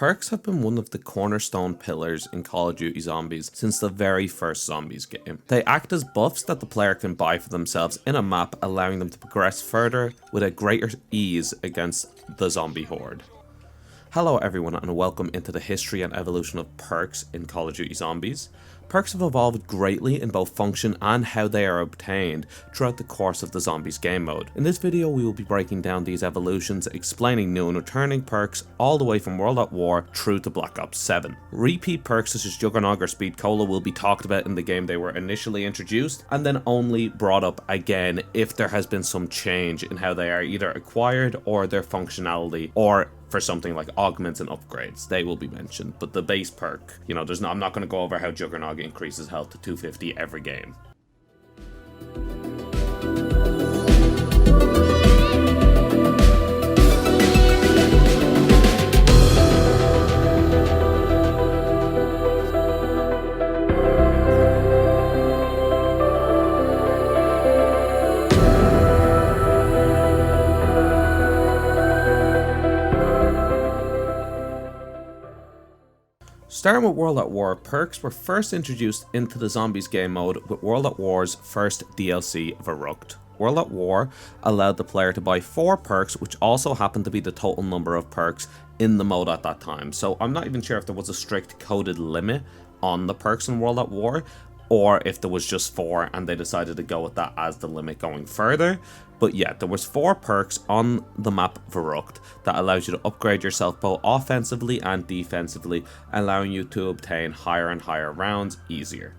Perks have been one of the cornerstone pillars in Call of Duty Zombies since the very first Zombies game. They act as buffs that the player can buy for themselves in a map, allowing them to progress further with a greater ease against the zombie horde. Hello everyone and welcome into the history and evolution of perks in Call of Duty Zombies. Perks have evolved greatly in both function and how they are obtained throughout the course of the Zombies game mode. In this video we will be breaking down these evolutions, explaining new and returning perks all the way from World at War through to Black Ops 7. Repeat perks such as Juggernog or Speed Cola will be talked about in the game they were initially introduced, and then only brought up again if there has been some change in how they are either acquired or their functionality, or for something like augments and upgrades, they will be mentioned. But the base perk, I'm not going to go over how Juggernog increases health to 250 every game. Starting with World at War, perks were first introduced into the Zombies game mode with World at War's first DLC, Verrucht. World at War allowed the player to buy 4 perks, which also happened to be the total number of perks in the mode at that time. So I'm not even sure if there was a strict coded limit on the perks in World at War, or if there was just 4 and they decided to go with that as the limit going further. But yeah, there was 4 perks on the map Verrucht that allows you to upgrade yourself both offensively and defensively, allowing you to obtain higher and higher rounds easier.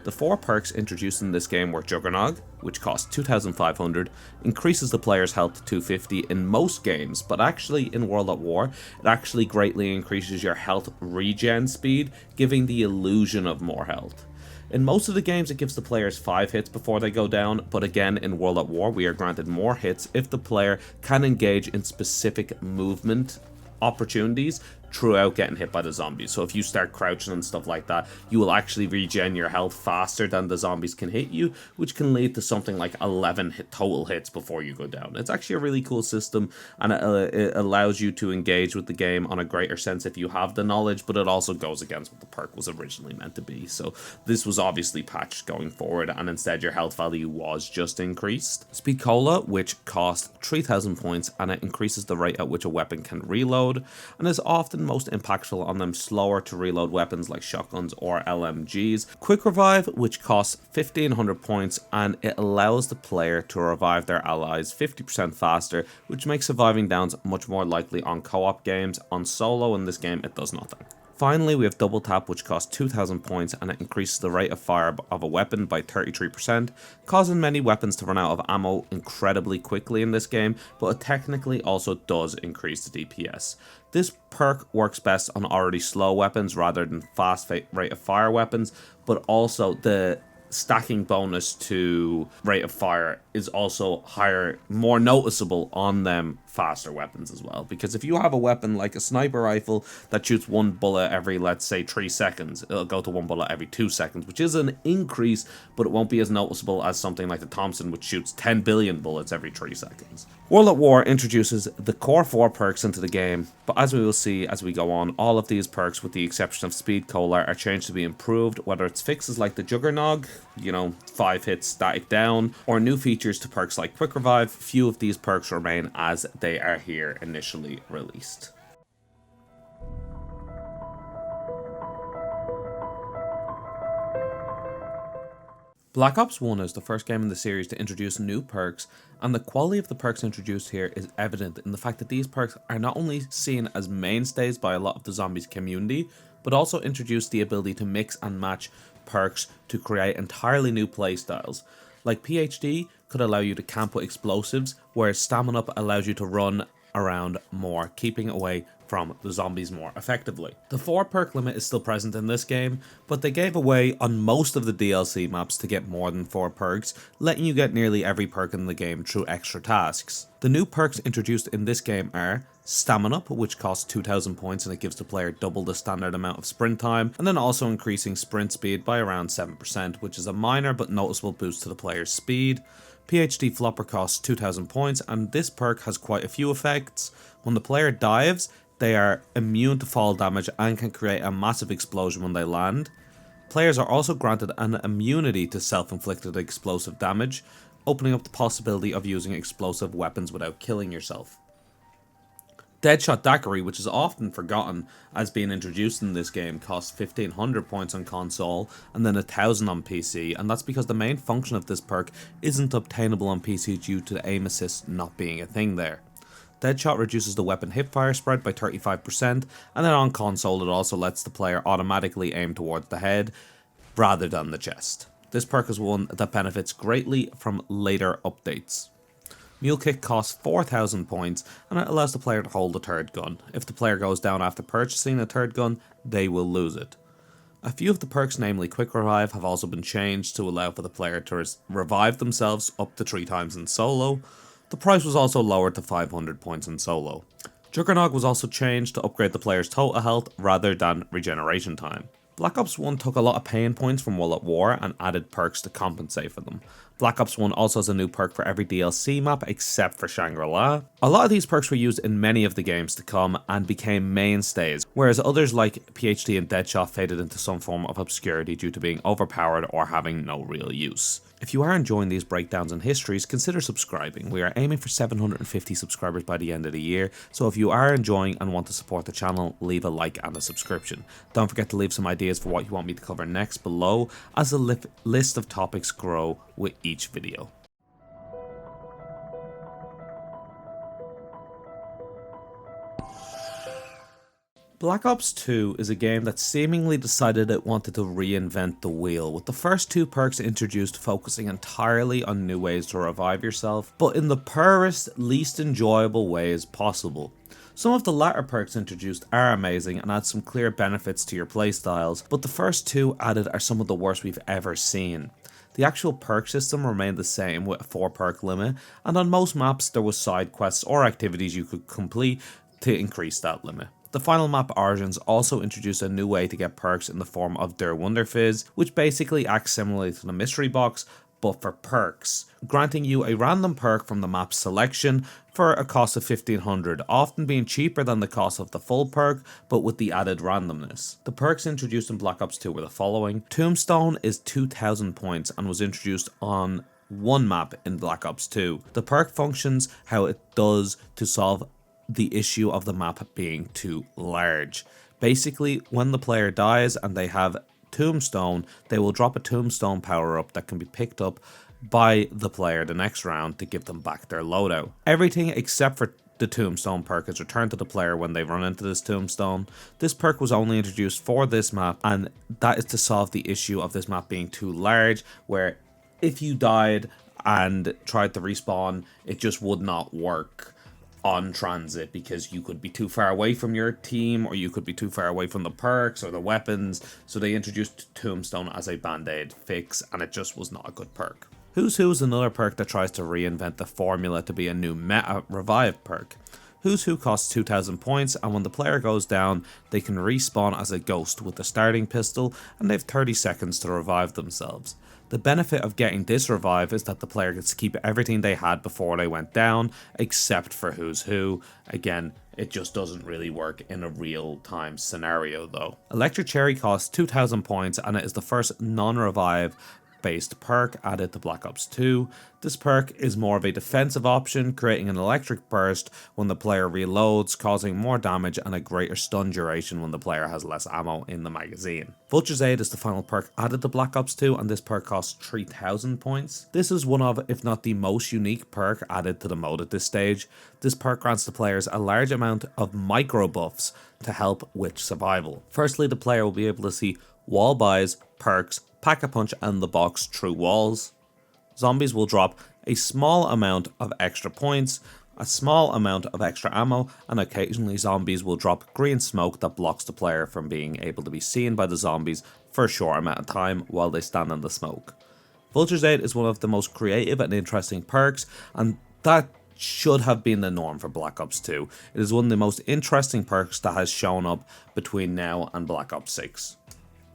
The 4 perks introduced in this game were Juggernog, which costs 2,500, increases the player's health to 250 in most games, but actually in World at War, it actually greatly increases your health regen speed, giving the illusion of more health. In most of the games it gives the players 5 hits before they go down, but again in World at War we are granted more hits if the player can engage in specific movement opportunities throughout getting hit by the zombies. So if you start crouching and stuff like that, you will actually regen your health faster than the zombies can hit you, which can lead to something like 11 total hits before you go down. It's actually a really cool system, and it allows you to engage with the game on a greater sense if you have the knowledge, but it also goes against what the perk was originally meant to be. So this was obviously patched going forward, and instead your health value was just increased. Speed Cola, which cost 3,000 points, and it increases the rate at which a weapon can reload, and is often most impactful on them slower to reload weapons like shotguns or LMGs. Quick Revive, which costs 1,500 points, and it allows the player to revive their allies 50% faster, which makes surviving downs much more likely on co-op games. On solo in this game it does nothing. Finally, we have Double Tap, which costs 2,000 points, and it increases the rate of fire of a weapon by 33%, causing many weapons to run out of ammo incredibly quickly in this game, but it technically also does increase the DPS. This perk works best on already slow weapons rather than fast rate of fire weapons, but also the stacking bonus to rate of fire is also higher, more noticeable on them faster weapons as well. Because if you have a weapon like a sniper rifle that shoots 1 bullet every, let's say, 3 seconds, it'll go to 1 bullet every 2 seconds, which is an increase, but it won't be as noticeable as something like the Thompson, which shoots 10 billion bullets every 3 seconds. World at War introduces the core 4 perks into the game, but as we will see as we go on, all of these perks, with the exception of Speed Cola, are changed to be improved, whether it's fixes like the Juggernog, 5 hits static down, or new features to perks like Quick Revive. Few of these perks remain as they are here initially released. Black Ops 1 is the first game in the series to introduce new perks, and the quality of the perks introduced here is evident in the fact that these perks are not only seen as mainstays by a lot of the Zombies community, but also introduce the ability to mix and match perks to create entirely new playstyles. Like PhD could allow you to camp with explosives, whereas Stamina Up allows you to run around more, keeping away from the zombies more effectively. The 4 perk limit is still present in this game, but they gave away on most of the DLC maps to get more than 4 perks, letting you get nearly every perk in the game through extra tasks. The new perks introduced in this game are Stamina Up, which costs 2,000 points and it gives the player double the standard amount of sprint time, and then also increasing sprint speed by around 7%, which is a minor but noticeable boost to the player's speed. PhD Flopper costs 2,000 points, and this perk has quite a few effects. When the player dives, they are immune to fall damage and can create a massive explosion when they land. Players are also granted an immunity to self-inflicted explosive damage, opening up the possibility of using explosive weapons without killing yourself. Deadshot Daiquiri, which is often forgotten as being introduced in this game, costs 1500 points on console and then 1000 on PC, and that's because the main function of this perk isn't obtainable on PC due to aim assist not being a thing there. Deadshot reduces the weapon hipfire spread by 35%, and then on console it also lets the player automatically aim towards the head rather than the chest. This perk is one that benefits greatly from later updates. Mule Kick costs 4000 points and it allows the player to hold a third gun. If the player goes down after purchasing a third gun, they will lose it. A few of the perks, namely Quick Revive, have also been changed to allow for the player to revive themselves up to 3 times in solo. The price was also lowered to 500 points in solo. Juggernog was also changed to upgrade the player's total health rather than regeneration time. Black Ops 1 took a lot of pain points from World at War and added perks to compensate for them. Black Ops 1 also has a new perk for every DLC map except for Shangri-La. A lot of these perks were used in many of the games to come and became mainstays, whereas others like PhD and Deadshot faded into some form of obscurity due to being overpowered or having no real use. If you are enjoying these breakdowns and histories, consider subscribing. We are aiming for 750 subscribers by the end of the year, so if you are enjoying and want to support the channel, leave a like and a subscription. Don't forget to leave some ideas for what you want me to cover next below, as the list of topics grow with each video. Black Ops 2 is a game that seemingly decided it wanted to reinvent the wheel, with the first 2 perks introduced focusing entirely on new ways to revive yourself, but in the purest, least enjoyable ways possible. Some of the latter perks introduced are amazing and add some clear benefits to your playstyles, but the first 2 added are some of the worst we've ever seen. The actual perk system remained the same with a 4 perk limit, and on most maps there was side quests or activities you could complete to increase that limit. The final map, Origins, also introduced a new way to get perks in the form of Der Wunderfizz, which basically acts similarly to the mystery box, but for perks, granting you a random perk from the map's selection for a cost of 1500, often being cheaper than the cost of the full perk, but with the added randomness. The perks introduced in Black Ops 2 were the following. Tombstone is 2000 points and was introduced on one map in Black Ops 2. The perk functions how it does to solve the issue of the map being too large. Basically, when the player dies and they have Tombstone, they will drop a Tombstone power up that can be picked up by the player the next round to give them back their loadout. Everything except for the Tombstone perk is returned to the player when they run into this Tombstone. This perk was only introduced for this map, and that is to solve the issue of this map being too large, where if you died and tried to respawn, it just would not work on transit because you could be too far away from your team or you could be too far away from the perks or the weapons, so they introduced Tombstone as a band-aid fix and it just was not a good perk. Who's Who is another perk that tries to reinvent the formula to be a new meta revive perk. Who's Who costs 2000 points, and when the player goes down, they can respawn as a ghost with a starting pistol and they have 30 seconds to revive themselves. The benefit of getting this revive is that the player gets to keep everything they had before they went down, except for Who's Who. Again, it just doesn't really work in a real-time scenario though. Electric Cherry costs 2000 points and it is the first non-revive based perk added to Black Ops 2. This perk is more of a defensive option, creating an electric burst when the player reloads, causing more damage and a greater stun duration when the player has less ammo in the magazine. Vulture's Aid is the final perk added to Black Ops 2, and this perk costs 3000 points. This is one of, if not the most unique perk added to the mode at this stage. This perk grants the players a large amount of micro buffs to help with survival. Firstly, the player will be able to see wall buys, perks, Pack-a-Punch and the box through walls. Zombies will drop a small amount of extra points, a small amount of extra ammo, and occasionally zombies will drop green smoke that blocks the player from being able to be seen by the zombies for a short amount of time while they stand in the smoke. Vulture's Aid is one of the most creative and interesting perks, and that should have been the norm for Black Ops 2. It is one of the most interesting perks that has shown up between now and Black Ops 6.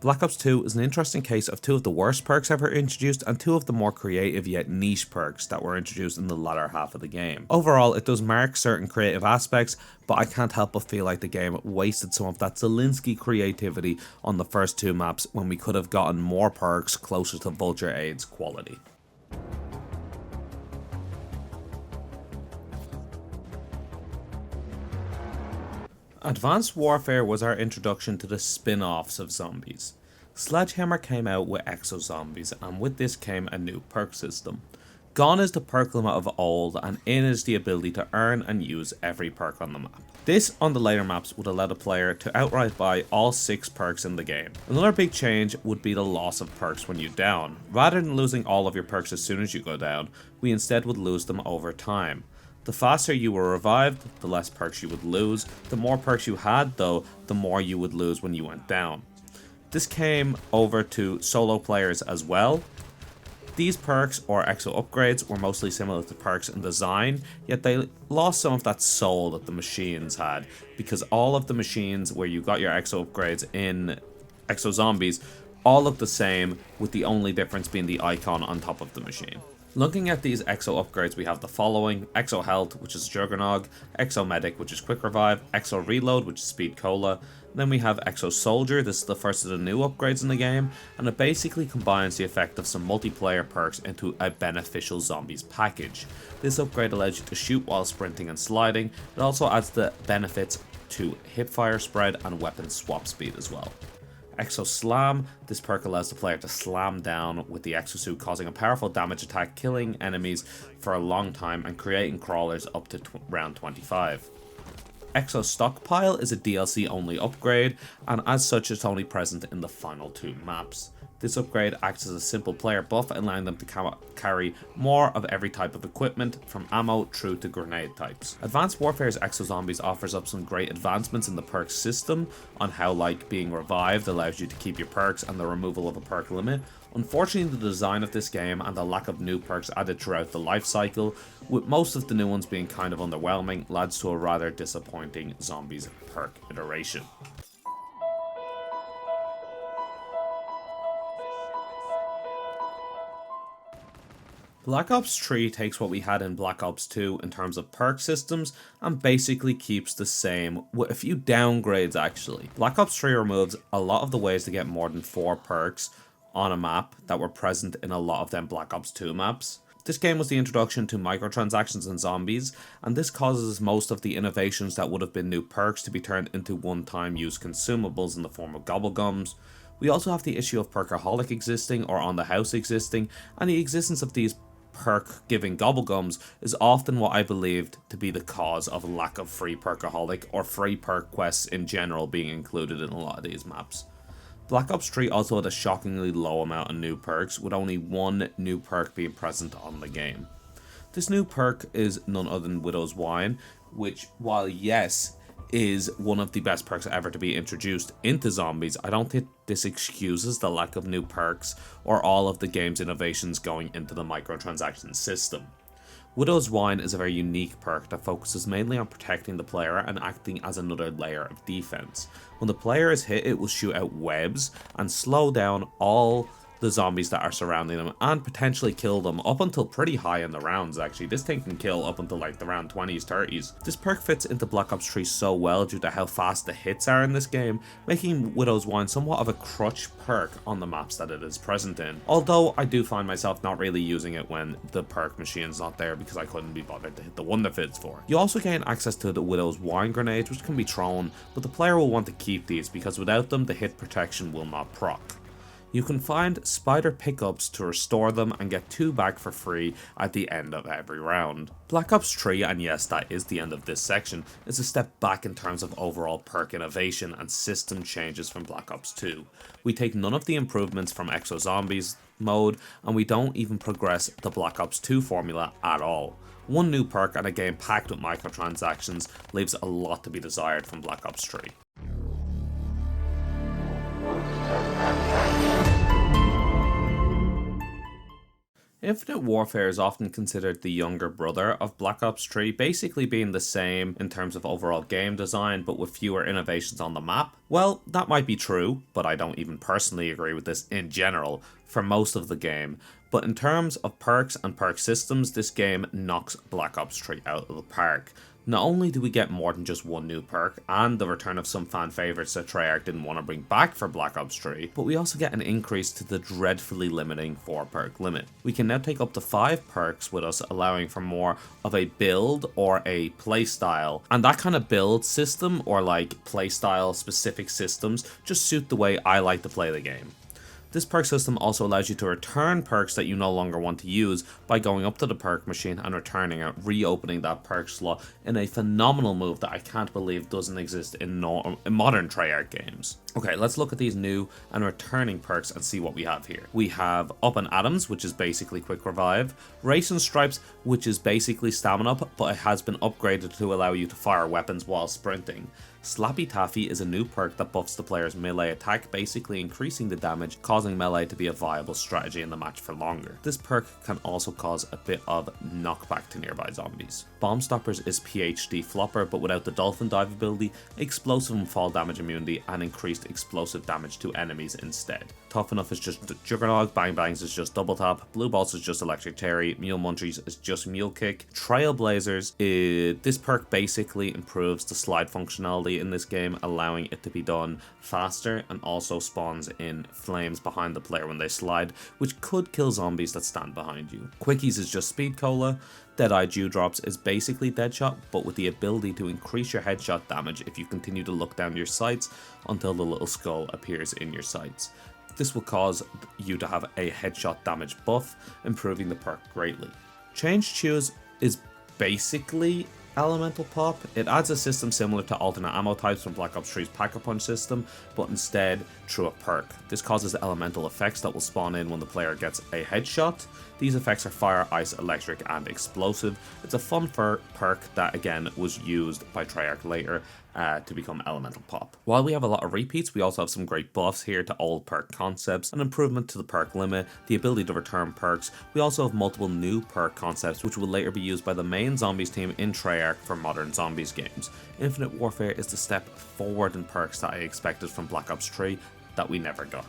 Black Ops 2 is an interesting case of two of the worst perks ever introduced and two of the more creative yet niche perks that were introduced in the latter half of the game. Overall, it does mark certain creative aspects, but I can't help but feel like the game wasted some of that Zelensky creativity on the first two maps when we could have gotten more perks closer to Vulture Aid's quality. Advanced Warfare was our introduction to the spin-offs of zombies. Sledgehammer came out with Exo Zombies, and with this came a new perk system. Gone is the perk limit of old, and in is the ability to earn and use every perk on the map. This, on the later maps, would allow the player to outright buy all 6 perks in the game. Another big change would be the loss of perks when you down. Rather than losing all of your perks as soon as you go down, we instead would lose them over time. The faster you were revived, the less perks you would lose. The more perks you had, though, the more you would lose when you went down. This came over to solo players as well. These perks, or exo upgrades, were mostly similar to perks in design, yet they lost some of that soul that the machines had, because all of the machines where you got your exo upgrades in Exo Zombies all look the same, with the only difference being the icon on top of the machine. Looking at these Exo upgrades, we have the following: Exo Health, which is Juggernog, Exo Medic, which is Quick Revive, Exo Reload, which is Speed Cola. Then we have Exo Soldier. This is the first of the new upgrades in the game, and it basically combines the effect of some multiplayer perks into a beneficial zombies package. This upgrade allows you to shoot while sprinting and sliding. It also adds the benefits to hipfire spread and weapon swap speed as well. Exo Slam. This perk allows the player to slam down with the exosuit, causing a powerful damage attack, killing enemies for a long time and creating crawlers up to round 25. Exo Stockpile is a DLC only upgrade, and as such it's only present in the final 2 maps. This upgrade acts as a simple player buff, allowing them to carry more of every type of equipment, from ammo through to grenade types. Advanced Warfare's Exo Zombies offers up some great advancements in the perk system, on how like being revived allows you to keep your perks and the removal of a perk limit. Unfortunately, the design of this game and the lack of new perks added throughout the life cycle, with most of the new ones being kind of underwhelming, leads to a rather disappointing Zombies perk iteration. Black Ops 3 takes what we had in Black Ops 2 in terms of perk systems and basically keeps the same, with a few downgrades actually. Black Ops 3 removes a lot of the ways to get more than 4 perks on a map that were present in a lot of them Black Ops 2 maps. This game was the introduction to microtransactions and zombies, and this causes most of the innovations that would have been new perks to be turned into one-time use consumables in the form of gobblegums. We also have the issue of Perkaholic existing, or On the House existing, and the existence of these perk giving gobblegums is often what I believed to be the cause of lack of free Perkaholic or free perk quests in general being included in a lot of these maps. Black Ops 3 also had a shockingly low amount of new perks, with only 1 new perk being present on the game. This new perk is none other than Widow's Wine, which, while yes, is one of the best perks ever to be introduced into zombies, I don't think this excuses the lack of new perks or all of the game's innovations going into the microtransaction system. Widow's Wine is a very unique perk that focuses mainly on protecting the player and acting as another layer of defense. When the player is hit, it will shoot out webs and slow down all the zombies that are surrounding them and potentially kill them up until pretty high in the rounds actually. This thing can kill up until like the round 20s, 30s. This perk fits into Black Ops 3 so well due to how fast the hits are in this game, making Widow's Wine somewhat of a crutch perk on the maps that it is present in. Although I do find myself not really using it when the perk machine's not there because I couldn't be bothered to hit the one that fits for. You also gain access to the Widow's Wine grenades, which can be thrown, but the player will want to keep these because without them the hit protection will not proc. You can find spider pickups to restore them and get 2 back for free at the end of every round. Black Ops 3, and yes, that is the end of this section, is a step back in terms of overall perk innovation and system changes from Black Ops 2. We take none of the improvements from Exo Zombies mode, and we don't even progress the Black Ops 2 formula at all. 1 new perk and a game packed with microtransactions leaves a lot to be desired from Black Ops 3. Infinite Warfare is often considered the younger brother of Black Ops 3, basically being the same in terms of overall game design, but with fewer innovations on the map. Well, that might be true, but I don't even personally agree with this in general for most of the game. But in terms of perks and perk systems, this game knocks Black Ops 3 out of the park. Not only do we get more than just one new perk, and the return of some fan favourites that Treyarch didn't want to bring back for Black Ops 3, but we also get an increase to the dreadfully limiting 4 perk limit. We can now take up to 5 perks with us, allowing for more of a build or a playstyle. And that kind of build system, or like playstyle specific systems, just suit the way I like to play the game. This perk system also allows you to return perks that you no longer want to use by going up to the perk machine and returning it, reopening that perk slot in a phenomenal move that I can't believe doesn't exist in modern Treyarch games. Okay, let's look at these new and returning perks and see what we have here. We have Up and Atoms, which is basically Quick Revive, Race and Stripes, which is basically Stamina Up, but it has been upgraded to allow you to fire weapons while sprinting. Slappy Taffy is a new perk that buffs the player's melee attack, basically increasing the damage, causing melee to be a viable strategy in the match for longer. This perk can also cause a bit of knockback to nearby zombies. Bomb Stoppers is PhD Flopper, but without the Dolphin Dive ability, explosive and fall damage immunity, and increased explosive damage to enemies instead. Tough Enough is just Juggernaut, Bang Bangs is just Double Tap, Blue Balls is just Electric Terry, Mule Munchies is just Mule Kick. Trailblazers, this perk basically improves the slide functionality in this game, allowing it to be done faster, and also spawns in flames behind the player when they slide, which could kill zombies that stand behind you. Quickies is just Speed Cola. Deadeye Dewdrops is basically Deadshot, but with the ability to increase your headshot damage if you continue to look down your sights until the little skull appears in your sights. This will cause you to have a headshot damage buff, improving the perk greatly. Change Choose is basically Elemental Pop. It adds a system similar to alternate ammo types from Black Ops 3's Pack-a-Punch system, but instead through a perk. This causes elemental effects that will spawn in when the player gets a headshot. These effects are fire, ice, electric, and explosive. It's a fun perk that again was used by Treyarch later to become Elemental Pop. While we have a lot of repeats, we also have some great buffs here to old perk concepts, an improvement to the perk limit, the ability to return perks. We also have multiple new perk concepts which will later be used by the main Zombies team in Treyarch for modern Zombies games. Infinite Warfare is the step forward in perks that I expected from Black Ops 3 that we never got.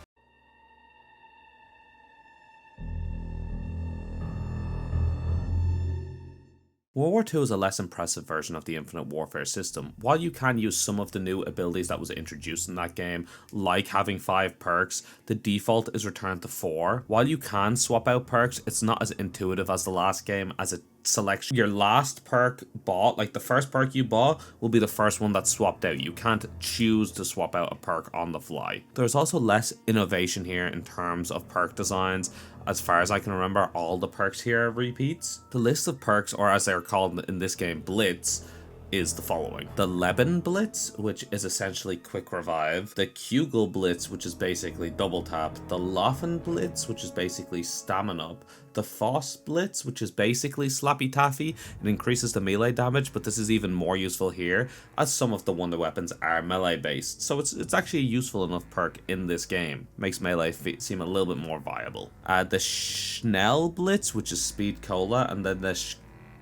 World War II is a less impressive version of the Infinite Warfare system. While you can use some of the new abilities that was introduced in that game, like having 5 perks, the default is returned to 4. While you can swap out perks, it's not as intuitive as the last game, as it selects your last perk bought, like the first perk you bought will be the first one that's swapped out. You can't choose to swap out a perk on the fly. There's also less innovation here in terms of perk designs. As far as I can remember, all the perks here are repeats. The list of perks, or as they're called in this game, Blitz, is the following. The Leben Blitz, which is essentially Quick Revive. The Kugel Blitz, which is basically Double Tap. The Laufen Blitz, which is basically Stamina Up. The Foss Blitz, which is basically Slappy Taffy. It increases the melee damage, but this is even more useful here, as some of the wonder weapons are melee based. So it's actually a useful enough perk in this game. Makes melee seem a little bit more viable. The Schnell Blitz, which is Speed Cola. And then the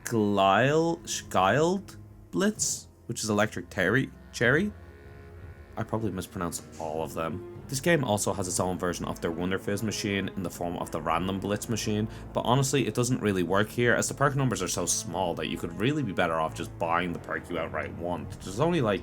Schgild Blitz, which is Electric Cherry. I probably mispronounced all of them. This game also has its own version of their Wonder Fizz machine in the form of the Random Blitz machine, but honestly it doesn't really work here as the perk numbers are so small that you could really be better off just buying the perk you outright want. There's only like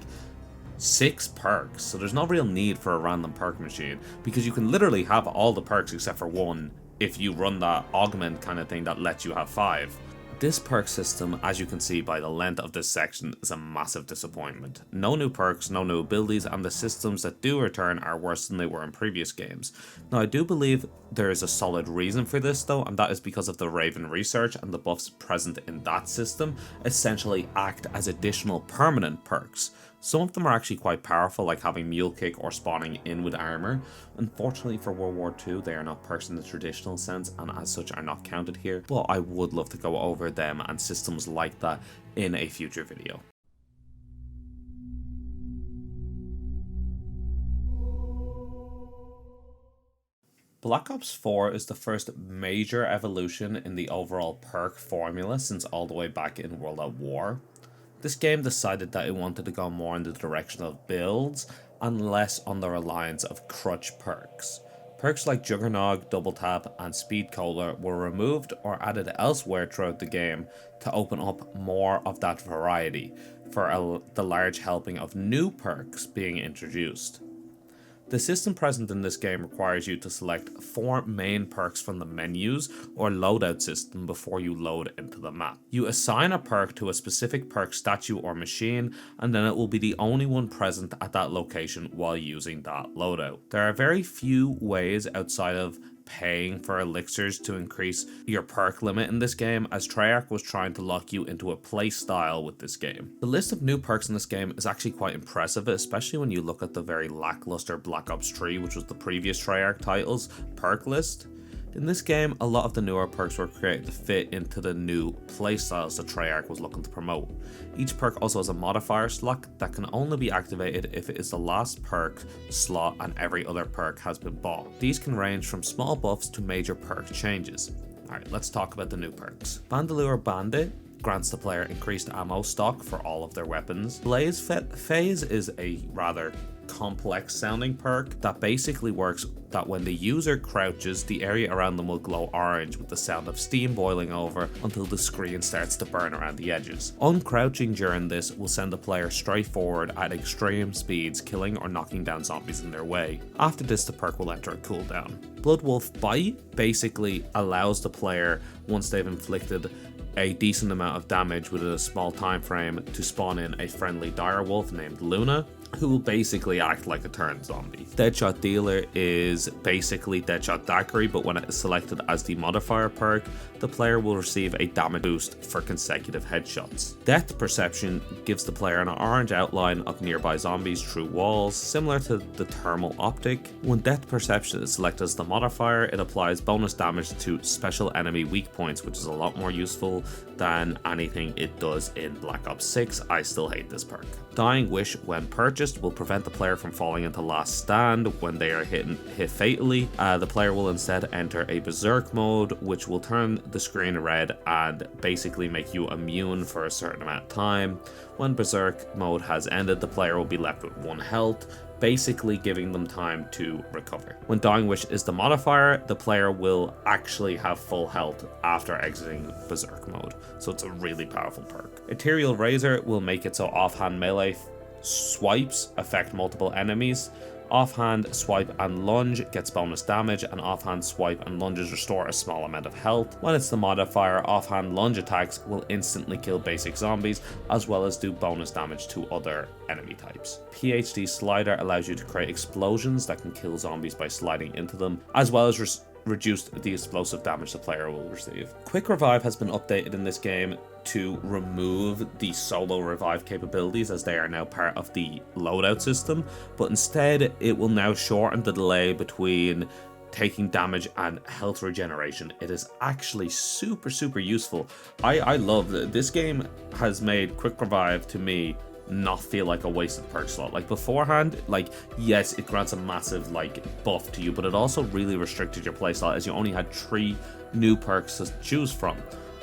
6 perks, so there's no real need for a random perk machine, because you can literally have all the perks except for one if you run that augment kind of thing that lets you have 5. This perk system, as you can see by the length of this section, is a massive disappointment. No new perks, no new abilities, and the systems that do return are worse than they were in previous games. Now I do believe there is a solid reason for this though, and that is because of the Raven research and the buffs present in that system essentially act as additional permanent perks. Some of them are actually quite powerful, like having Mule Kick or spawning in with armor. Unfortunately for World War II, they are not perks in the traditional sense, and as such are not counted here, but I would love to go over them and systems like that in a future video. Black Ops 4 is the first major evolution in the overall perk formula since all the way back in World at War. This game decided that it wanted to go more in the direction of builds and less on the reliance of crutch perks. Perks like Juggernog, Double Tap, and Speed Cola were removed or added elsewhere throughout the game to open up more of that variety for the large helping of new perks being introduced. The system present in this game requires you to select 4 main perks from the menus or loadout system before you load into the map. You assign a perk to a specific perk statue or machine, and then it will be the only one present at that location while using that loadout. There are very few ways outside of paying for elixirs to increase your perk limit in this game, as Treyarch was trying to lock you into a play style with this game. The list of new perks in this game is actually quite impressive, especially when you look at the very lackluster Black Ops 3, which was the previous Treyarch title's perk list. In this game, a lot of the newer perks were created to fit into the new playstyles that Treyarch was looking to promote. Each perk also has a modifier slot that can only be activated if it is the last perk slot and every other perk has been bought. These can range from small buffs to major perk changes. Alright, let's talk about the new perks. Bandolier Bandit grants the player increased ammo stock for all of their weapons. Blaze Phase is a rather complex sounding perk that basically works that when the user crouches, the area around them will glow orange with the sound of steam boiling over until the screen starts to burn around the edges. Uncrouching during this will send the player straight forward at extreme speeds, killing or knocking down zombies in their way. After this, the perk will enter a cooldown. Bloodwolf Bite basically allows the player, once they've inflicted a decent amount of damage within a small time frame, to spawn in a friendly direwolf named Luna, who will basically act like a turned zombie. Deadshot Dealer is basically Deadshot Daiquiri, but when it is selected as the modifier perk, the player will receive a damage boost for consecutive headshots. Depth Perception gives the player an orange outline of nearby zombies through walls, similar to the Thermal Optic. When Depth Perception is selected as the modifier, it applies bonus damage to special enemy weak points, which is a lot more useful than anything it does in Black Ops 6. I still hate this perk. Dying Wish, when purchased, will prevent the player from falling into Last Stand when they are hit fatally. The player will instead enter a Berserk mode, which will turn the screen red and basically make you immune for a certain amount of time. When Berserk mode has ended, the player will be left with 1 health, basically giving them time to recover. When Dying Wish is the modifier, the player will actually have full health after exiting Berserk mode, so it's a really powerful perk. Ethereal Razor will make it so offhand melee swipes affect multiple enemies. Offhand swipe and lunge gets bonus damage, and offhand swipe and lunges restore a small amount of health. When it's the modifier, offhand lunge attacks will instantly kill basic zombies, as well as do bonus damage to other enemy types. PhD Slider allows you to create explosions that can kill zombies by sliding into them, as well as reduce the explosive damage the player will receive. Quick Revive has been updated in this game to remove the solo revive capabilities, as they are now part of the loadout system, but instead it will now shorten the delay between taking damage and health regeneration. It is actually super useful. I love that this game has made Quick Revive to me not feel like a wasted perk slot. Like beforehand, like yes, it grants a massive like buff to you, but it also really restricted your playstyle as you only had 3 new perks to choose from.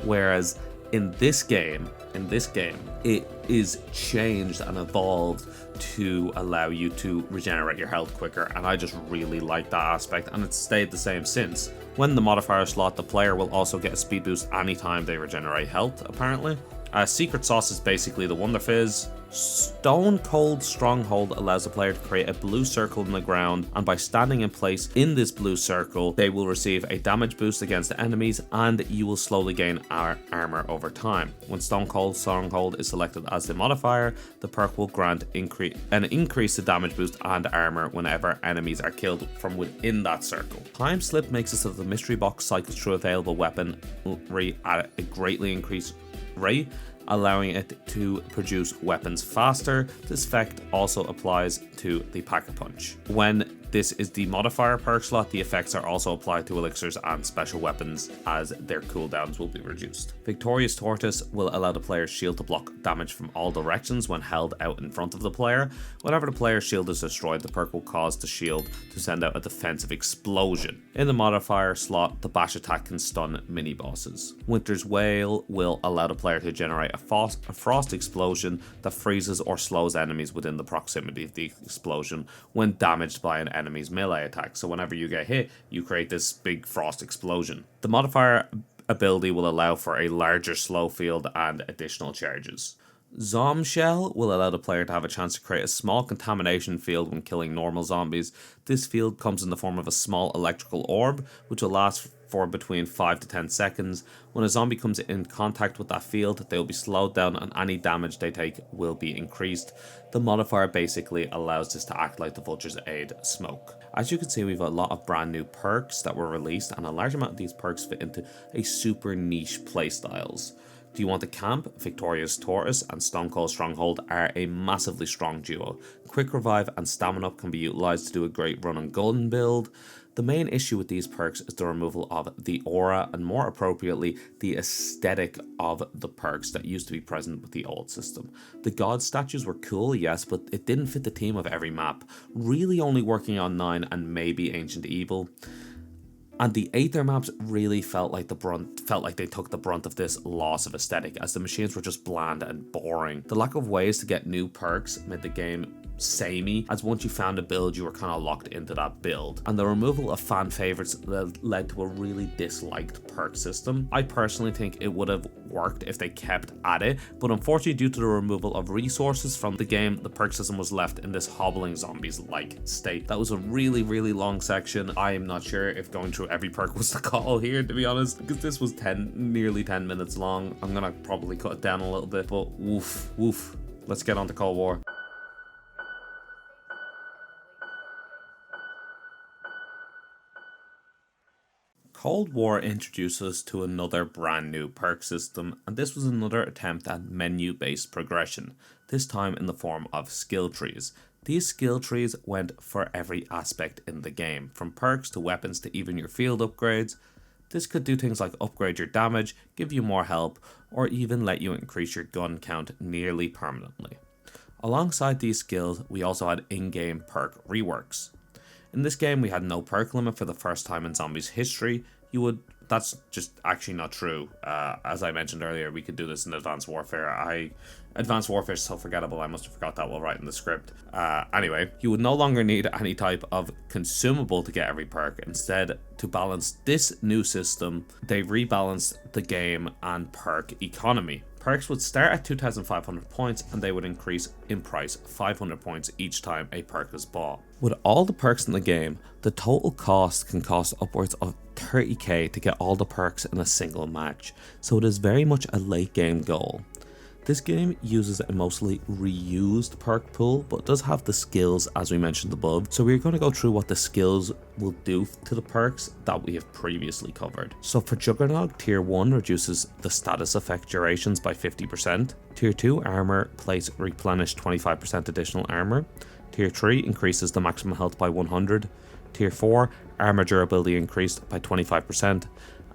Whereas in this game, it is changed and evolved to allow you to regenerate your health quicker, and I just really like that aspect, and it's stayed the same since. When the modifier slot, the player will also get a speed boost anytime they regenerate health, apparently. Secret Sauce is basically the Wonder Fizz. Stone Cold Stronghold allows the player to create a blue circle in the ground, and by standing in place in this blue circle, they will receive a damage boost against enemies, and you will slowly gain armor over time. When Stone Cold Stronghold is selected as the modifier, the perk will grant increase the damage boost and armor whenever enemies are killed from within that circle. Time Slip makes it so that the mystery box cycles through available weaponry at a greatly increased rate, allowing it to produce weapons faster. This effect also applies to the Pack-a-Punch. When This is the modifier perk slot. The effects are also applied to elixirs and special weapons as their cooldowns will be reduced. Victorious Tortoise will allow the player's shield to block damage from all directions when held out in front of the player. Whenever the player's shield is destroyed, the perk will cause the shield to send out a defensive explosion. In the modifier slot, the bash attack can stun mini bosses. Winter's Wail will allow the player to generate a frost explosion that freezes or slows enemies within the proximity of the explosion when damaged by an enemy's melee attack. So whenever you get hit, you create this big frost explosion. The modifier ability will allow for a larger slow field and additional charges. Zombshell will allow the player to have a chance to create a small contamination field when killing normal zombies. This field comes in the form of a small electrical orb, which will last for between 5 to 10 seconds. When a zombie comes in contact with that field, they will be slowed down and any damage they take will be increased. The modifier basically allows this to act like the Vulture's Aid smoke. As you can see, we've got a lot of brand new perks that were released, and a large amount of these perks fit into a super niche playstyles. Do you want to camp? Victorious Tortoise and Stone Cold Stronghold are a massively strong duo. Quick Revive and Stamina Up can be utilised to do a great run and gun build. The main issue with these perks is the removal of the aura and, more appropriately, the aesthetic of the perks that used to be present with the old system. The god statues were cool, yes, but it didn't fit the theme of every map, really only working on 9 and maybe Ancient Evil. And the Aether maps really felt like they took the brunt of this loss of aesthetic, as the machines were just bland and boring. The lack of ways to get new perks made the game samey, as once you found a build you were kind of locked into that build, and the removal of fan favorites led to a really disliked perk system. I personally think it would have worked if they kept at it, but unfortunately due to the removal of resources from the game, the perk system was left in this hobbling zombies-like state. That was a really long section. I am not sure if going through every perk was the call here, to be honest, because this was nearly 10 minutes long. I'm gonna probably cut it down a little bit, but woof. Let's get on to Cold War. Cold War introduced us to another brand new perk system, and this was another attempt at menu-based progression, this time in the form of skill trees. These skill trees went for every aspect in the game, from perks to weapons to even your field upgrades. This could do things like upgrade your damage, give you more health, or even let you increase your gun count nearly permanently. Alongside these skills, we also had in-game perk reworks. In this game, we had no perk limit for the first time in Zombies history. That's just actually not true. As I mentioned earlier, we could do this in Advanced Warfare. Advanced Warfare is so forgettable, I must have forgot that while writing the script. Anyway, you would no longer need any type of consumable to get every perk. Instead, to balance this new system, they rebalanced the game and perk economy. Perks would start at 2,500 points and they would increase in price 500 points each time a perk is bought. With all the perks in the game, the total cost can cost upwards of 30k to get all the perks in a single match, so it is very much a late game goal. This game uses a mostly reused perk pool, but does have the skills as we mentioned above, so we're going to go through what the skills will do to the perks that we have previously covered. So for Juggernaut, Tier 1 reduces the status effect durations by 50%, Tier 2 armor plates replenish 25% additional armor, Tier 3 increases the maximum health by 100, Tier 4 armor durability increased by 25%,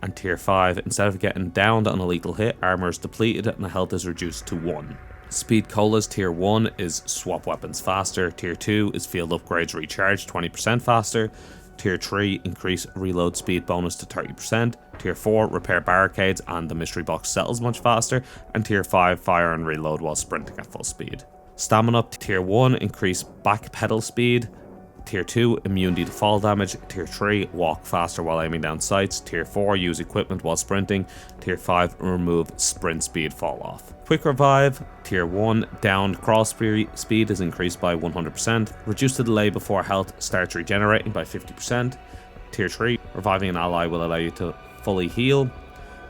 and Tier 5, instead of getting downed on a lethal hit, armor is depleted and the health is reduced to 1. Speed Colas Tier 1 is swap weapons faster, Tier 2 is field upgrades recharge 20% faster, Tier 3 increase reload speed bonus to 30%, Tier 4 repair barricades and the mystery box settles much faster, and Tier 5 fire and reload while sprinting at full speed. Stamina Up Tier 1 increase back pedal speed, Tier 2, immunity to fall damage, Tier 3, walk faster while aiming down sights, Tier 4, use equipment while sprinting, Tier 5, remove sprint speed fall off. Quick Revive, Tier 1, downed crawl speed is increased by 100%, reduce the delay before health starts regenerating by 50%, Tier 3, reviving an ally will allow you to fully heal,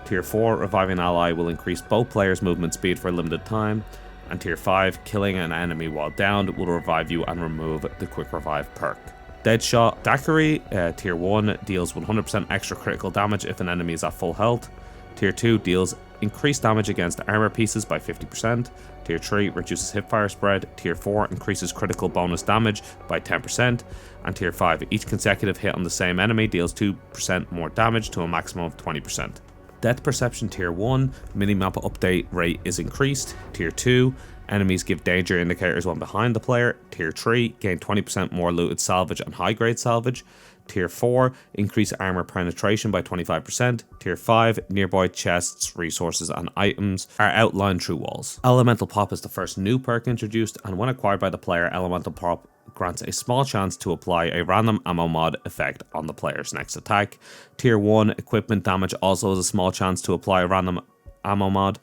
Tier 4, reviving an ally will increase both players' movement speed for a limited time, and Tier 5, killing an enemy while downed will revive you and remove the Quick Revive perk. Deadshot Daiquiri, Tier 1 deals 100% extra critical damage if an enemy is at full health. Tier 2 deals increased damage against armor pieces by 50%. Tier 3 reduces hipfire spread. Tier 4 increases critical bonus damage by 10%. And Tier 5, each consecutive hit on the same enemy deals 2% more damage to a maximum of 20%. Depth Perception Tier 1, minimap update rate is increased. Tier 2, enemies give danger indicators when behind the player. Tier 3, gain 20% more looted salvage and high grade salvage. Tier 4, increase armor penetration by 25%. Tier 5, nearby chests, resources and items are outlined through walls. Elemental Pop is the first new perk introduced, and when acquired by the player, Elemental Pop grants a small chance to apply a random ammo mod effect on the player's next attack. Tier 1, equipment damage also has a small chance to apply a random ammo mod.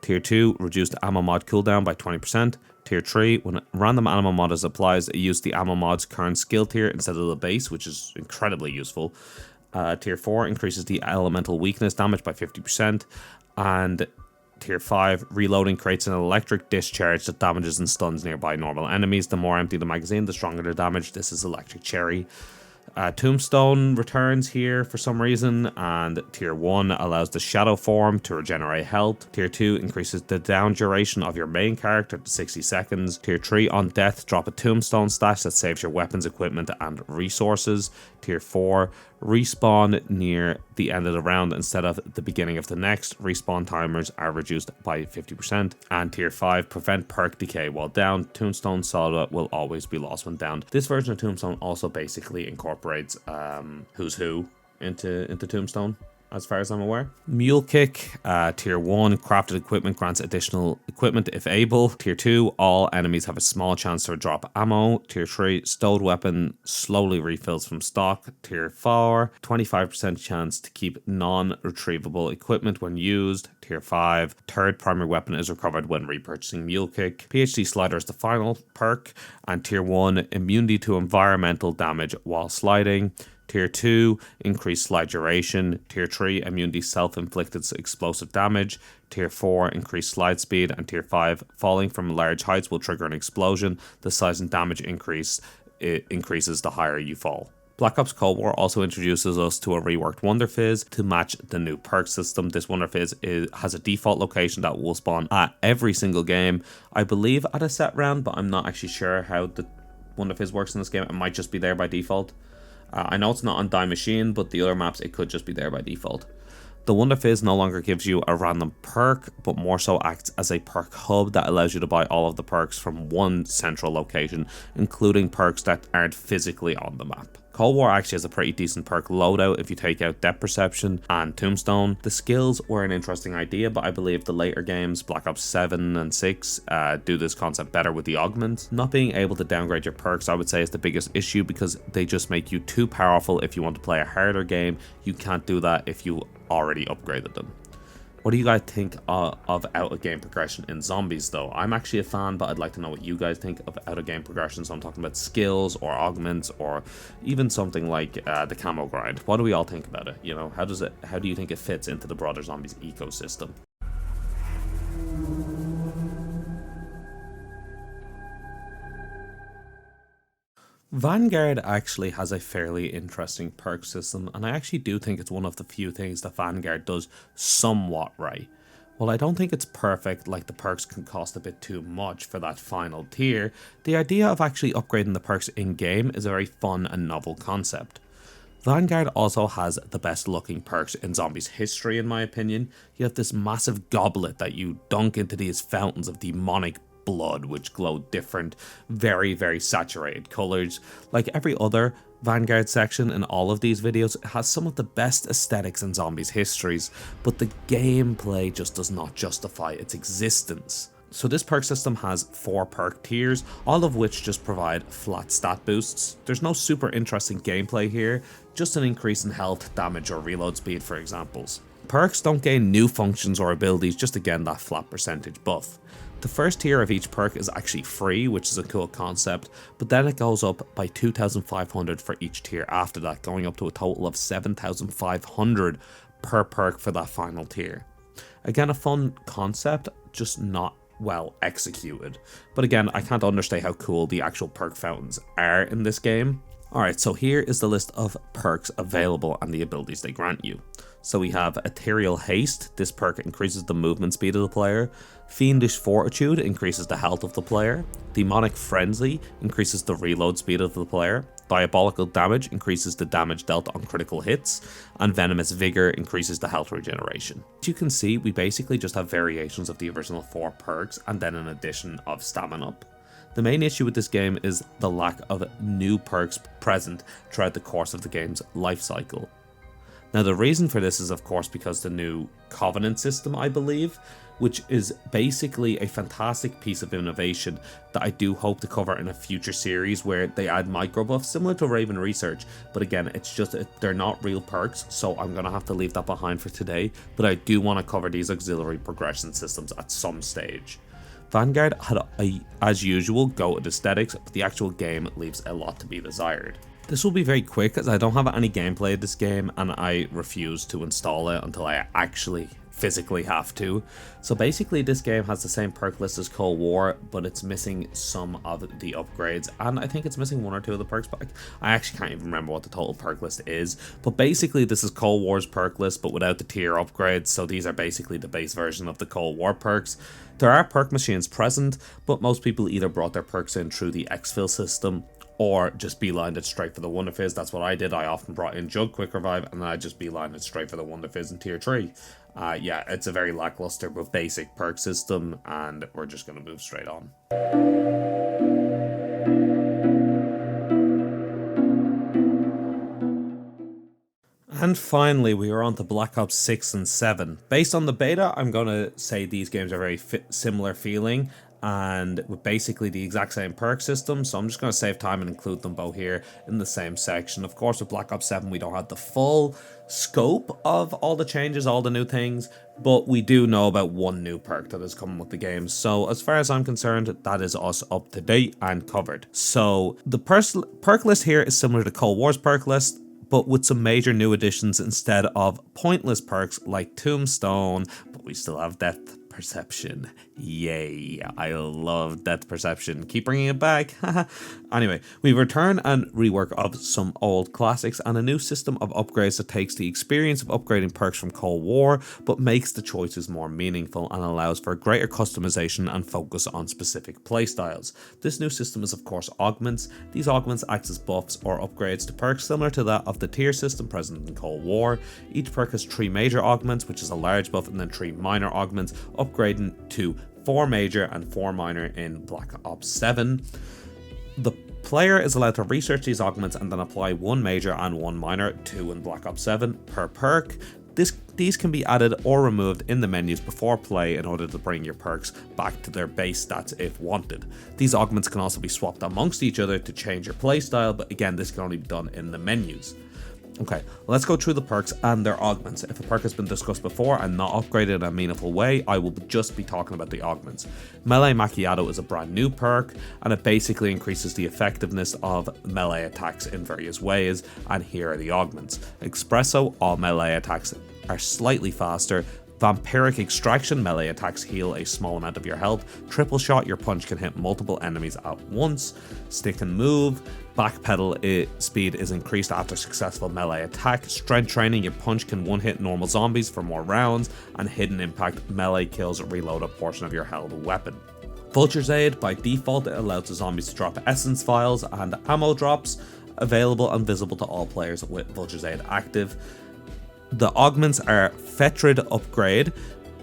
Tier 2, reduced ammo mod cooldown by 20%. Tier 3, when a random ammo mod is applied, it uses the ammo mod's current skill tier instead of the base, which is incredibly useful. Tier 4 increases the elemental weakness damage by 50%. And Tier 5, reloading creates an electric discharge that damages and stuns nearby normal enemies. The more empty the magazine, the stronger the damage. This is Electric Cherry. Tombstone returns here for some reason, and Tier 1 allows the Shadow Form to regenerate health. Tier 2 increases the down duration of your main character to 60 seconds. Tier 3, on death, drop a Tombstone stash that saves your weapons, equipment, and resources. Tier 4, respawn near the end of the round instead of the beginning of the next. Respawn timers are reduced by 50%. And Tier 5, prevent perk decay while down. Tombstone Solva will always be lost when downed. This version of Tombstone also basically incorporates Who's Who into Tombstone, as far as I'm aware. Mule Kick, Tier 1, crafted equipment grants additional equipment if able. Tier 2, all enemies have a small chance to drop ammo. Tier 3, stowed weapon slowly refills from stock. Tier 4, 25% chance to keep non-retrievable equipment when used. Tier 5, third primary weapon is recovered when repurchasing Mule Kick. PhD Slider is the final perk. And Tier 1, immunity to environmental damage while sliding. Tier 2, increased slide duration. Tier 3, immunity self-inflicted explosive damage. Tier 4, increased slide speed. And Tier 5, falling from large heights will trigger an explosion. The size and damage increases the higher you fall. Black Ops Cold War also introduces us to a reworked Wonder Fizz to match the new perk system. This Wonder Fizz has a default location that will spawn at every single game, I believe at a set round, but I'm not actually sure how the Wonder Fizz works in this game. It might just be there by default. I know it's not on Die Machine, but the other maps, it could just be there by default. The Wonder Fizz no longer gives you a random perk, but more so acts as a perk hub that allows you to buy all of the perks from one central location, including perks that aren't physically on the map. Cold War actually has a pretty decent perk loadout if you take out Depth Perception and Tombstone. The skills were an interesting idea, but I believe the later games, Black Ops 7 and 6, do this concept better with the augments. Not being able to downgrade your perks, I would say, is the biggest issue because they just make you too powerful if you want to play a harder game. You can't do that if you already upgraded them. What do you guys think of out-of-game progression in Zombies, though? I'm actually a fan, but I'd like to know what you guys think of out-of-game progression. So I'm talking about skills or augments or even something like the camo grind. What do we all think about it? You know, how do you think it fits into the broader Zombies ecosystem? Vanguard actually has a fairly interesting perk system, and I actually do think it's one of the few things that Vanguard does somewhat right. While I don't think it's perfect, like the perks can cost a bit too much for that final tier, the idea of actually upgrading the perks in-game is a very fun and novel concept. Vanguard also has the best looking perks in Zombies history, in my opinion. You have this massive goblet that you dunk into these fountains of demonic blood which glow different, very saturated colors. Like every other Vanguard section in all of these videos, it has some of the best aesthetics in Zombies histories, but the gameplay just does not justify its existence. So this perk system has 4 perk tiers, all of which just provide flat stat boosts. There's no super interesting gameplay here, just an increase in health, damage or reload speed for examples. Perks don't gain new functions or abilities, just again that flat percentage buff. The first tier of each perk is actually free, which is a cool concept, but then it goes up by 2,500 for each tier after that, going up to a total of 7,500 per perk for that final tier. Again, a fun concept, just not well executed. But again, I can't understate how cool the actual perk fountains are in this game. Alright, so here is the list of perks available and the abilities they grant you. So we have Ethereal Haste. This perk increases the movement speed of the player. Fiendish Fortitude increases the health of the player. Demonic Frenzy increases the reload speed of the player. Diabolical Damage increases the damage dealt on critical hits. And Venomous Vigor increases the health regeneration. As you can see, we basically just have variations of the original 4 perks and then an addition of Stamina Up. The main issue with this game is the lack of new perks present throughout the course of the game's life cycle. Now the reason for this is of course because the new Covenant system, I believe, which is basically a fantastic piece of innovation that I do hope to cover in a future series where they add micro buffs similar to Raven Research, but again it's just they're not real perks, so I'm gonna have to leave that behind for today, but I do want to cover these auxiliary progression systems at some stage. Vanguard had as usual go at aesthetics, but the actual game leaves a lot to be desired. This will be very quick as I don't have any gameplay of this game and I refuse to install it until I actually physically have to. So basically this game has the same perk list as Cold War, but it's missing some of the upgrades, and I think it's missing 1 or 2 of the perks, but I actually can't even remember what the total perk list is. But basically this is Cold War's perk list but without the tier upgrades, so these are basically the base version of the Cold War perks. There are perk machines present, but most people either brought their perks in through the exfil system or just beelined it straight for the Wonder Fizz. That's what I did. I often brought in Jug, Quick Revive, and then I just beelined it straight for the Wonder Fizz in tier 3. Yeah, it's a very lackluster but basic perk system, and we're just going to move straight on. And finally, we are on to Black Ops 6 and 7. Based on the beta, I'm going to say these games are very similar feeling and with basically the exact same perk system, so I'm just going to save time and include them both here in the same section. Of course, with Black Ops 7, we don't have the full scope of all the changes, all the new things, but we do know about one new perk that is coming with the game. So as far as I'm concerned, that is us up to date and covered. So the perk list here is similar to Cold War's perk list, but with some major new additions instead of pointless perks like Tombstone, but we still have Death Perception. Yay, I love Death Perception. Keep bringing it back. Anyway, we return and rework of some old classics and a new system of upgrades that takes the experience of upgrading perks from Cold War but makes the choices more meaningful and allows for greater customization and focus on specific playstyles. This new system is of course augments. These augments act as buffs or upgrades to perks similar to that of the tier system present in Cold War. Each perk has 3 major augments, which is a large buff, and then 3 minor augments, upgrading to 4 major and 4 minor in Black Ops 7. The player is allowed to research these augments and then apply 1 major and 1 minor, 2 in Black Ops 7 per perk. These can be added or removed in the menus before play in order to bring your perks back to their base stats if wanted. These augments can also be swapped amongst each other to change your playstyle, but again, this can only be done in the menus. Okay, let's go through the perks and their augments. If a perk has been discussed before and not upgraded in a meaningful way, I will just be talking about the augments. Melee Macchiato is a brand new perk, and it basically increases the effectiveness of melee attacks in various ways, and here are the augments. Espresso, all melee attacks are slightly faster. Vampiric Extraction, melee attacks heal a small amount of your health. Triple Shot, your punch can hit multiple enemies at once. Stick and Move, backpedal speed is increased after successful melee attack. Strength Training, your punch can one-hit normal zombies for more rounds. And Hidden Impact, melee kills reload a portion of your held weapon. Vulture's Aid, by default it allows the zombies to drop essence vials and ammo drops, available and visible to all players with Vulture's Aid active. The augments are Fetrid Upgrade.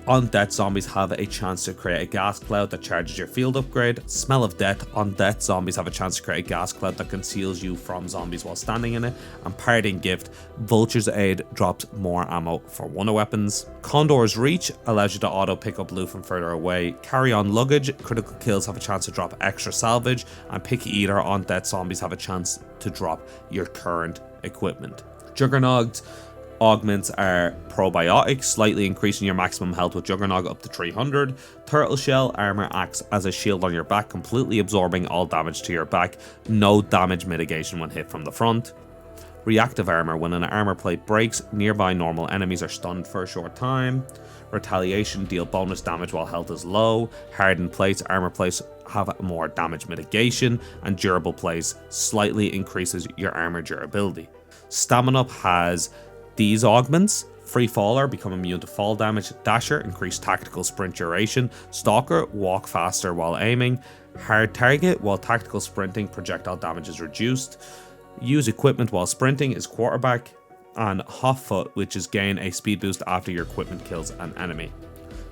Undead zombies have a chance to create a gas cloud that charges your field upgrade. Smell of Death. Undead zombies have a chance to create a gas cloud that conceals you from zombies while standing in it. And Parting Gift. Vulture's Aid drops more ammo for wonder weapons. Condor's Reach allows you to auto pick up loot from further away. Carry On Luggage. Critical kills have a chance to drop extra salvage. And Picky Eater. Undead zombies have a chance to drop your current equipment. Juggernaut augments are Probiotic, slightly increasing your maximum health with Juggernog up to 300. Turtle Shell armor acts as a shield on your back, completely absorbing all damage to your back. No damage mitigation when hit from the front. Reactive armor, when an armor plate breaks, nearby normal enemies are stunned for a short time. Retaliation, deal bonus damage while health is low. Hardened plates, armor plates have more damage mitigation, and durable plates slightly increases your armor durability. Stamina Up has these augments. Free Faller, become immune to fall damage. Dasher, increase tactical sprint duration. Stalker, walk faster while aiming. Hard Target, while tactical sprinting, projectile damage is reduced. Use equipment while sprinting is Quarterback. And Hot Foot, which is gain a speed boost after your equipment kills an enemy.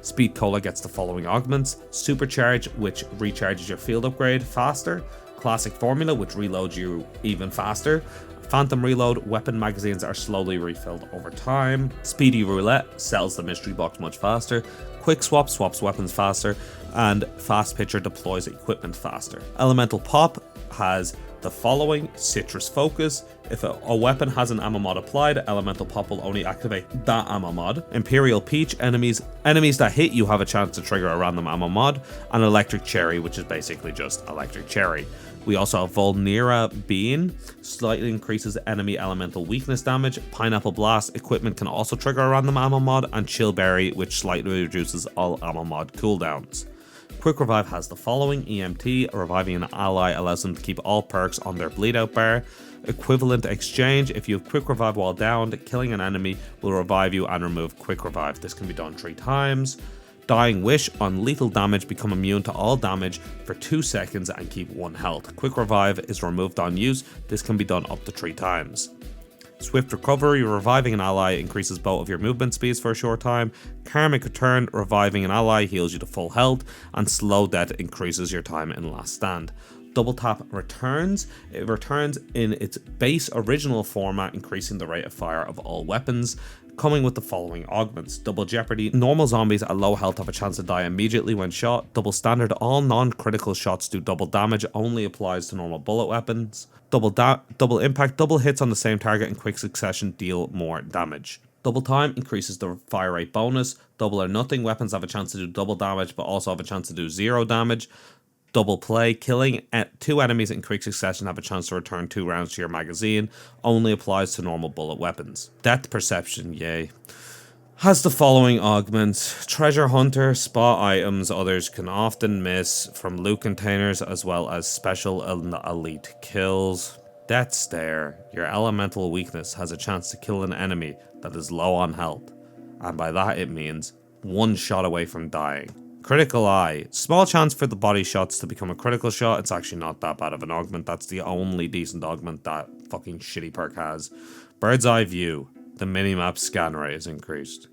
Speed Cola gets the following augments: Supercharge, which recharges your field upgrade faster. Classic Formula, which reloads you even faster. Phantom Reload, weapon magazines are slowly refilled over time. Speedy Roulette sells the mystery box much faster. Quick Swap swaps weapons faster. And Fast Pitcher deploys equipment faster. Elemental Pop has the following: Citrus Focus. If a weapon has an ammo mod applied, Elemental Pop will only activate that ammo mod. Imperial Peach, enemies that hit you have a chance to trigger a random ammo mod. And Electric Cherry, which is basically just Electric Cherry. We also have Vulnera Bean, slightly increases enemy elemental weakness damage. Pineapple Blast, equipment can also trigger a random ammo mod. And Chill Berry, which slightly reduces all ammo mod cooldowns. Quick Revive has the following: EMT, reviving an ally allows them to keep all perks on their bleed out bar. Equivalent Exchange, if you have Quick Revive while downed, killing an enemy will revive you and remove Quick Revive. This can be done 3 times. Dying Wish, on lethal damage, become immune to all damage for 2 seconds and keep 1 health. Quick Revive is removed on use. This can be done up to 3 times. Swift Recovery, reviving an ally increases both of your movement speeds for a short time. Karmic Return, reviving an ally heals you to full health. And Slow Death increases your time in Last Stand. Double Tap returns. It returns in its base original format, increasing the rate of fire of all weapons, coming with the following augments: Double Jeopardy, normal zombies at low health have a chance to die immediately when shot. Double Standard, all non-critical shots do double damage, only applies to normal bullet weapons. Double Impact, double hits on the same target in quick succession deal more damage. Double Time increases the fire rate bonus. Double or Nothing, weapons have a chance to do double damage but also have a chance to do 0 damage. Double Play, killing 2 enemies in quick succession have a chance to return 2 rounds to your magazine, only applies to normal bullet weapons. Depth Perception, yay, has the following augments: Treasure Hunter, spot items others can often miss from loot containers, as well as special and elite kills. Death Stare, your elemental weakness has a chance to kill an enemy that is low on health, and by that it means 1 shot away from dying. Critical Eye, small chance for the body shots to become a critical shot. It's actually not that bad of an augment. That's the only decent augment that fucking shitty perk has. Bird's Eye View, the minimap scan rate is increased.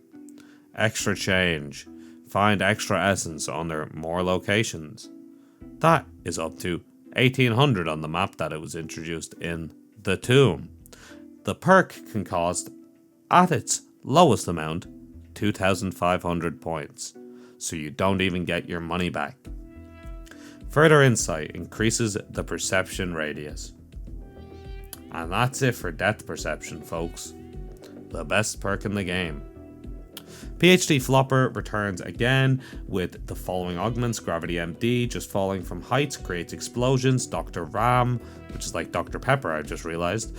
Extra Change, find extra essence under more locations. That is up to 1800 on the map that it was introduced in the Tomb. The perk can cost, at its lowest amount, 2,500 points. So you don't even get your money back. Further Insight increases the perception radius. And that's it for Depth Perception, folks. The best perk in the game. PhD Flopper returns again with the following augments: Gravity MD, just falling from heights creates explosions. Dr. Ram, which is like Dr. Pepper, I just realized,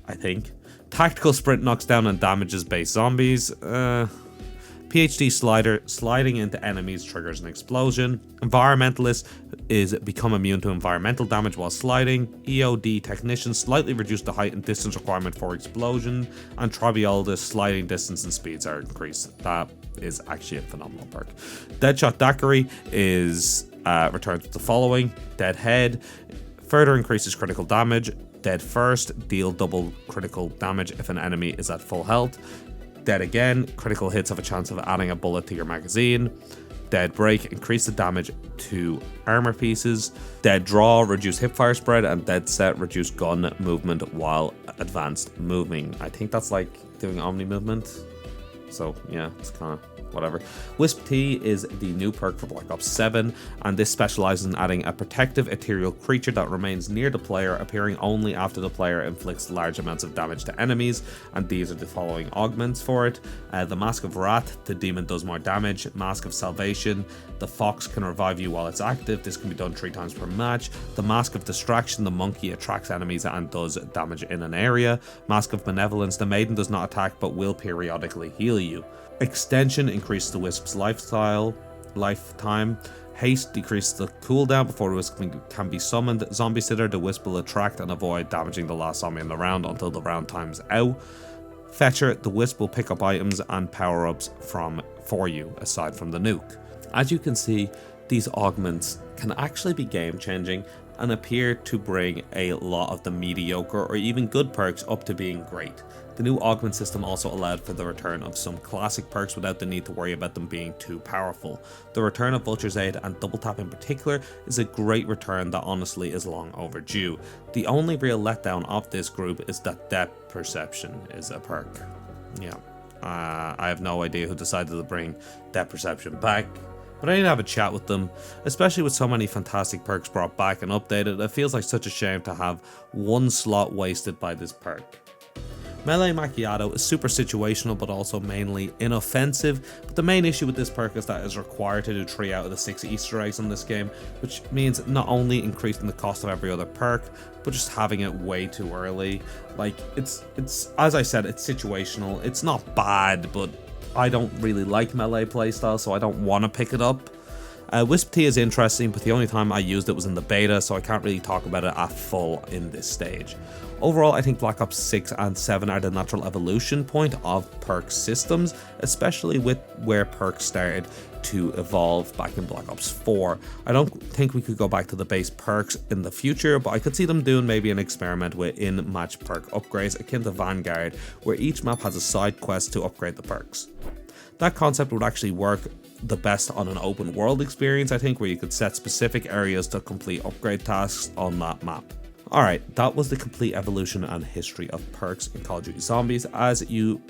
I think. Tactical Sprint knocks down and damages base zombies. PhD Slider, sliding into enemies triggers an explosion. Environmentalist is become immune to environmental damage while sliding. EOD Technician, slightly reduced the height and distance requirement for explosion. And Tribiolus, sliding distance and speeds are increased. That is actually a phenomenal perk. Deadshot Daiquiri is returns with the following: Dead Head, further increases critical damage. Dead First, deal double critical damage if an enemy is at full health. Dead Again, critical hits have a chance of adding a bullet to your magazine. Dead Break, increase the damage to armor pieces. Dead Draw, reduce hipfire spread. And Dead Set, reduce gun movement while advanced moving. I think that's like doing omni movement. So yeah, it's kind of whatever. Wisp T is the new perk for Black Ops 7, and this specializes in adding a protective ethereal creature that remains near the player, appearing only after the player inflicts large amounts of damage to enemies, and these are the following augments for it. The Mask of Wrath, the demon does more damage. Mask of Salvation, the fox can revive you while it's active. This can be done 3 times per match. The Mask of Distraction, the monkey attracts enemies and does damage in an area. Mask of Benevolence, the maiden does not attack but will periodically heal you. Extension increases the Wisp's lifetime. Haste decreases the cooldown before the Wisp can be summoned. Zombie Sitter, the Wisp will attract and avoid damaging the last zombie in the round until the round time's out. Fetcher, the Wisp will pick up items and power-ups for you, aside from the nuke. As you can see, these augments can actually be game-changing and appear to bring a lot of the mediocre or even good perks up to being great. The new augment system also allowed for the return of some classic perks without the need to worry about them being too powerful. The return of Vulture's Aid and Double Tap in particular is a great return that honestly is long overdue. The only real letdown of this group is that Depth Perception is a perk. Yeah, I have no idea who decided to bring Depth Perception back, but I need to have a chat with them, especially with so many fantastic perks brought back and updated. It feels like such a shame to have one slot wasted by this perk. Melee Macchiato is super situational but also mainly inoffensive, but the main issue with this perk is that it is required to do 3 out of the 6 Easter eggs in this game, which means not only increasing the cost of every other perk, but just having it way too early. Like, it's as I said, it's situational. It's not bad, but I don't really like melee playstyle, so I don't want to pick it up. Wisp T is interesting, but the only time I used it was in the beta, so I can't really talk about it at full in this stage. Overall, I think Black Ops 6 and 7 are the natural evolution point of perk systems, especially with where perks started to evolve back in Black Ops 4. I don't think we could go back to the base perks in the future, but I could see them doing maybe an experiment with in-match perk upgrades akin to Vanguard, where each map has a side quest to upgrade the perks. That concept would actually work the best on an open world experience, I think, where you could set specific areas to complete upgrade tasks on that map. Alright, that was the complete evolution and history of perks in Call of Duty Zombies. As you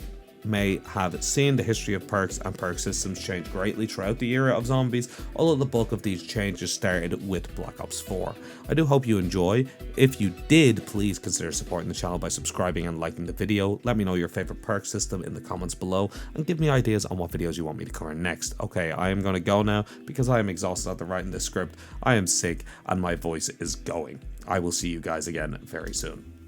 may have seen, the history of perks and perk systems changed greatly throughout the era of Zombies, although the bulk of these changes started with Black Ops 4. I do hope you enjoy. If you did, please consider supporting the channel by subscribing and liking the video. Let me know your favorite perk system in the comments below and give me ideas on what videos you want me to cover next. Okay, I am going to go now because I am exhausted after writing this script. I am sick and my voice is going. I will see you guys again very soon.